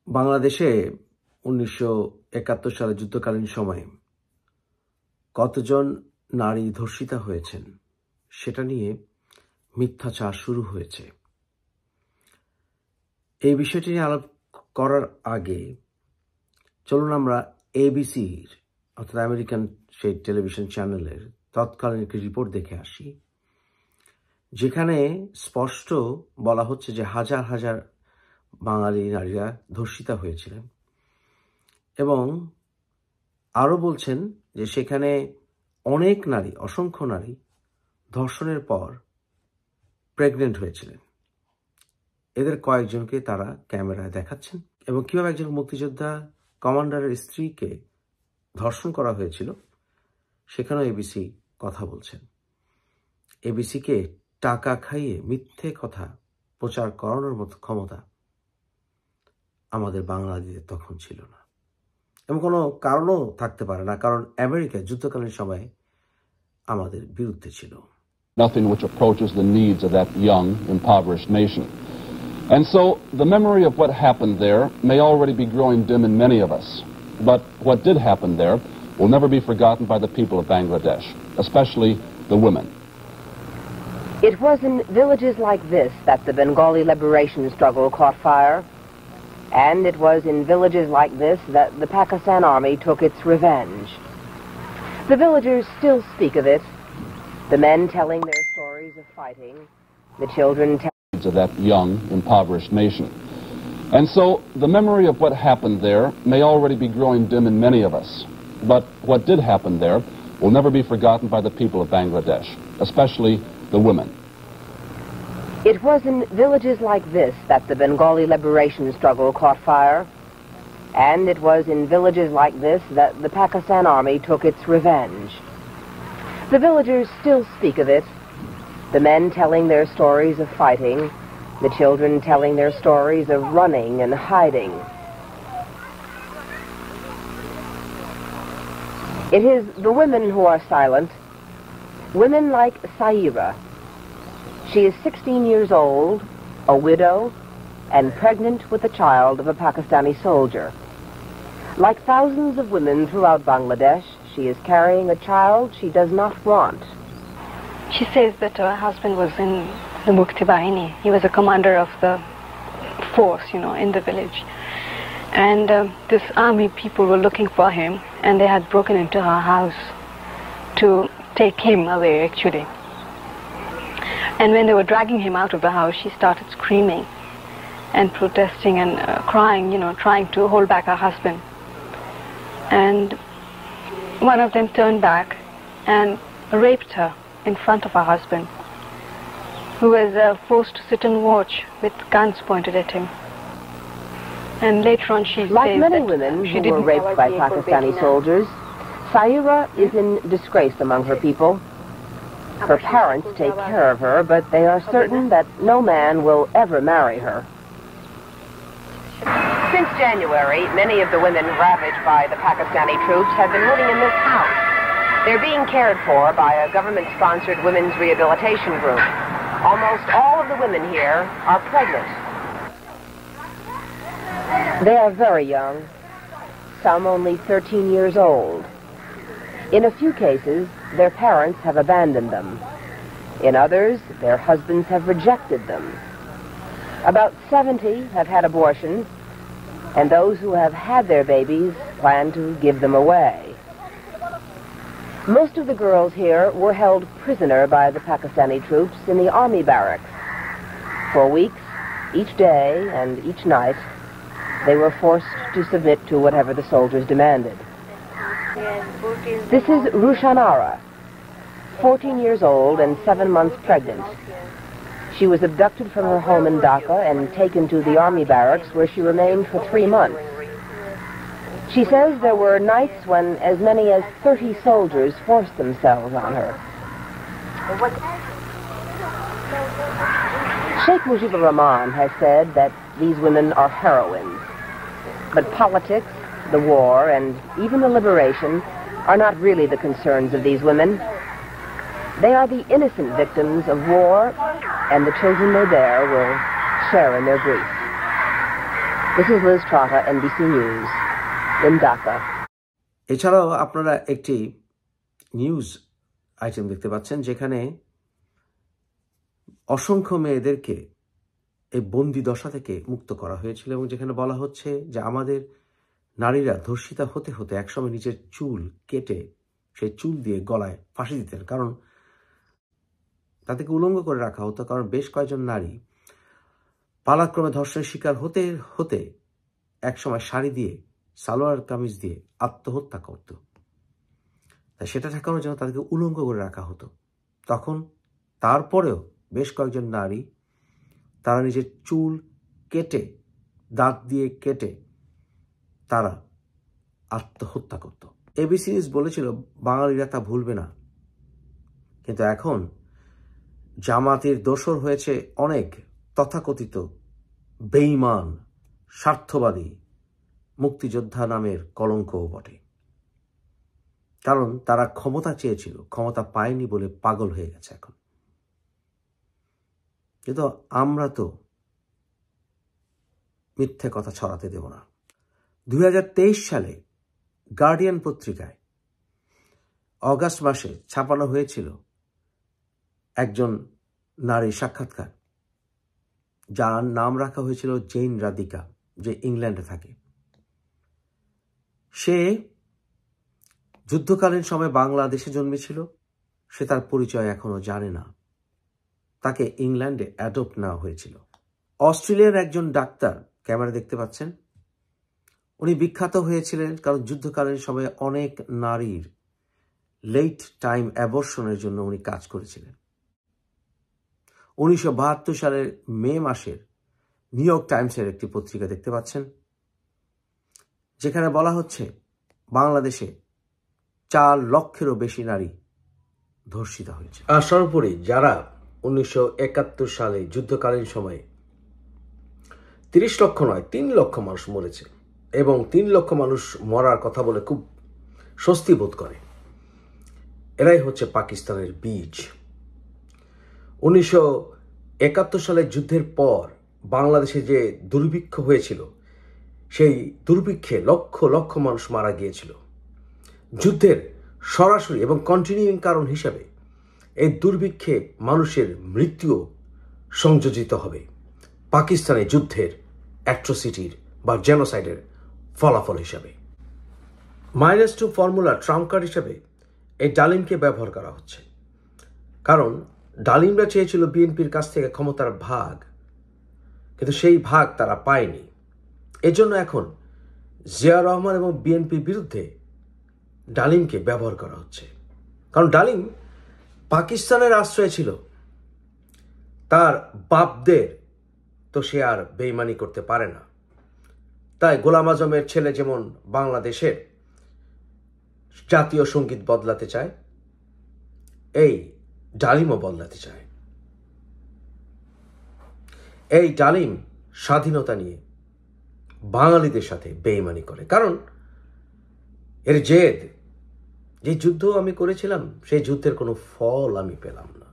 বাংলাদেশে 1971 সালে যুদ্ধকালীন সময়ে কতজন নারী ধর্ষিতা হয়েছেন সেটা নিয়ে মিথ্যাচার শুরু হয়েছে। এই বিষয়টি নিয়ে আলাপ করার আগে চলুন আমরা এবিসির অর্থাৎ আমেরিকান সেই টেলিভিশন চ্যানেলের তৎকালীন একটি রিপোর্ট দেখে আসি, যেখানে স্পষ্ট বলা হচ্ছে যে হাজার হাজার বাঙালি নারীরা ধর্ষিতা হয়েছিলেন এবং আরও বলছেন যে সেখানে অনেক নারী, অসংখ্য নারী ধর্ষণের পর প্রেগনেন্ট হয়েছিলেন। এদের কয়েকজনকে তারা ক্যামেরায় দেখাচ্ছেন এবং কিভাবে একজন মুক্তিযোদ্ধা কমান্ডারের স্ত্রীকে ধর্ষণ করা হয়েছিল সেখানেও এবিসি কথা বলছেন। এবিসিকে টাকা খাইয়ে মিথ্যে কথা প্রচার করানোর মতো ক্ষমতা আমাদের বাংলাদেশে তখন ছিল না, এবং কোনো কারণও থাকতে পারে না, কারণ আমেরিকা যুদ্ধকালীন সময়ে আমাদের বিরুদ্ধে ছিল। Nothing which approaches the needs of that young, impoverished nation. And so the memory of what happened there may already be growing dim in many of us. But what did happen there will never be forgotten by the people of Bangladesh, especially the women. It was in villages like this that the Bengali liberation struggle caught fire. And it was in villages like this that the Pakistan Army took its revenge. The villagers still speak of it, the men telling their stories of fighting, the children telling of that young, impoverished nation. And so the memory of what happened there may already be growing dim in many of us. But what did happen there will never be forgotten by the people of Bangladesh, especially the women. It was in villages like this that the Bengali liberation struggle caught fire. And it was in villages like this that the Pakistan Army took its revenge. The villagers still speak of it, the men telling their stories of fighting, the children telling their stories of running and hiding. It is the women who are silent, women like Saira. She is 16 years old, a widow, and pregnant with a child of a Pakistani soldier. Like thousands of women throughout Bangladesh, she is carrying a child she does not want. She says that her husband was in the Mukti Bahini. He was a commander of the force, in the village. And this army people were looking for him, and they had broken into her house to take him away, actually. And when they were dragging him out of the house, she started screaming and protesting and crying, trying to hold back her husband. And one of them turned back and raped her in front of her husband, who was forced to sit and watch with guns pointed at him. And later on she says like many women who were raped by Pakistani soldiers, Saira is in disgrace among her people. Her parents take care of her, but they are certain that no man will ever marry her. Since January, many of the women ravaged by the Pakistani troops have been living in this house. They're being cared for by a government-sponsored women's rehabilitation group. Almost all of the women here are pregnant. They are very young, some only 13 years old. In a few cases, their parents have abandoned them. In others, their husbands have rejected them. About 70 have had abortions, and those who have had their babies plan to give them away. Most of the girls here were held prisoner by the Pakistani troops in the army barracks. For weeks, each day and each night, they were forced to submit to whatever the soldiers demanded. This is Rushanara, 14 years old and 7 months pregnant. She was abducted from her home in Dhaka and taken to the army barracks, where she remained for 3 months. She says there were nights when as many as 30 soldiers forced themselves on her. Sheikh Mujibur Rahman has said that these women are heroines. But politics, the war, and even the liberation are not really the concerns of these women. They are the innocent victims of war, and the children they bear will share in their grief. This is Liz Trotta, NBC News, in Dhaka. এছাড়াও আপনারা একটি news item দেখতে পাচ্ছেন যেখানে অসংখ্য মেয়েদেরকে এই বন্দি দশা থেকে মুক্ত করা হয়েছিল এবং যেখানে বলা হচ্ছে যে আমাদের নারীরা ধর্ষিতা হতে হতে একসময় নিজের চুল কেটে সেই চুল দিয়ে গলায় ফাঁসি দিতেন, কারণ তাদেরকে উলঙ্গ করে রাখা হতো, কারণ বেশ কয়েকজন নারী পালাক্রমে ধর্ষণের শিকার হতে হতে একসময় শাড়ি দিয়ে সালোয়ার কামিজ দিয়ে আত্মহত্যা করত। তাই সেটা ঠেকানোর জন্য তাদেরকে উলঙ্গ করে রাখা হতো। তখন তারপরেও বেশ কয়েকজন নারী তারা নিজের চুল কেটে দাঁত দিয়ে কেটে তারা আত্মহত্যা করত। এবিসি নিউজ বলেছিল বাঙালিরা তা ভুলবে না, কিন্তু এখন জামাতের দোসর হয়েছে অনেক তথাকথিত বেঈমান স্বার্থবাদী মুক্তিযোদ্ধা নামের কলঙ্কও বটে, কারণ তারা ক্ষমতা চেয়েছিল, ক্ষমতা পায়নি বলে পাগল হয়ে গেছে এখন। কিন্তু আমরা তো মিথ্যে কথা ছড়াতে দেব না। 2023 সালে গার্ডিয়ান পত্রিকায় অগাস্ট মাসে ছাপানো হয়েছিল একজন নারীর সাক্ষাৎকার, যার নাম রাখা হয়েছিল জেন রাধিকা, যে ইংল্যান্ডে থাকে। সে যুদ্ধকালীন সময় বাংলাদেশে জন্মেছিল, সে তার পরিচয় এখনো জানে না। তাকে ইংল্যান্ডে অ্যাডপ্ট নেওয়া হয়েছিল। অস্ট্রেলিয়ার একজন ডাক্তার, ক্যামেরা দেখতে পাচ্ছেন, উনি বিখ্যাত হয়েছিলেন কারণ যুদ্ধকালীন সময়ে অনেক নারীর লেট টাইম অ্যাবর্শনের জন্য উনি কাজ করেছিলেন। 1972 সালের মে মাসের নিউ ইয়র্ক টাইমসের একটি পত্রিকা দেখতে পাচ্ছেন, যেখানে বলা হচ্ছে বাংলাদেশে 4 লক্ষেরও বেশি নারী ধর্ষিত হয়েছে। আর সর্বোপরি যারা 1971 সালে যুদ্ধকালীন সময়ে 30 লক্ষ নয় 3 লক্ষ মানুষ মরেছে এবং 3 লক্ষ মানুষ মরার কথা বলে খুব স্বস্তি বোধ করে, এরাই হচ্ছে পাকিস্তানের বীজ। 1971 সালের যুদ্ধের পর বাংলাদেশে যে দুর্ভিক্ষ হয়েছিল, সেই দুর্ভিক্ষে লক্ষ লক্ষ মানুষ মারা গিয়েছিল। যুদ্ধের সরাসরি এবং কন্টিনিউইং কারণ হিসাবে এই দুর্ভিক্ষে মানুষের মৃত্যুও সংযোজিত হবে পাকিস্তানের যুদ্ধের অ্যাট্রোসিটির বা জেনোসাইডের ফলাফল হিসাবে। -2 ফর্মুলা ট্রাম্প কার্ড হিসাবে এই ডালিমকে ব্যবহার করা হচ্ছে, কারণ ডালিমরা চেয়েছিল বিএনপির কাছ থেকে ক্ষমতার ভাগ, কিন্তু সেই ভাগ তারা পায়নি। এজন্য এখন জিয়া রহমান এবং বিএনপির বিরুদ্ধে ডালিমকে ব্যবহার করা হচ্ছে, কারণ ডালিম পাকিস্তানের আশ্রয় ছিল, তার বাপদের তো সে আর বেইমানি করতে পারে না। তাই গোলাম আজমের ছেলে যেমন বাংলাদেশের জাতীয় সঙ্গীত বদলাতে চায়, এই ডালিমও বদলাতে চায়। এই ডালিম স্বাধীনতা নিয়ে বাঙালিদের সাথে বেইমানি করে, কারণ এর জেদ, যে যুদ্ধ আমি করেছিলাম সেই যুদ্ধের কোনো ফল আমি পেলাম না।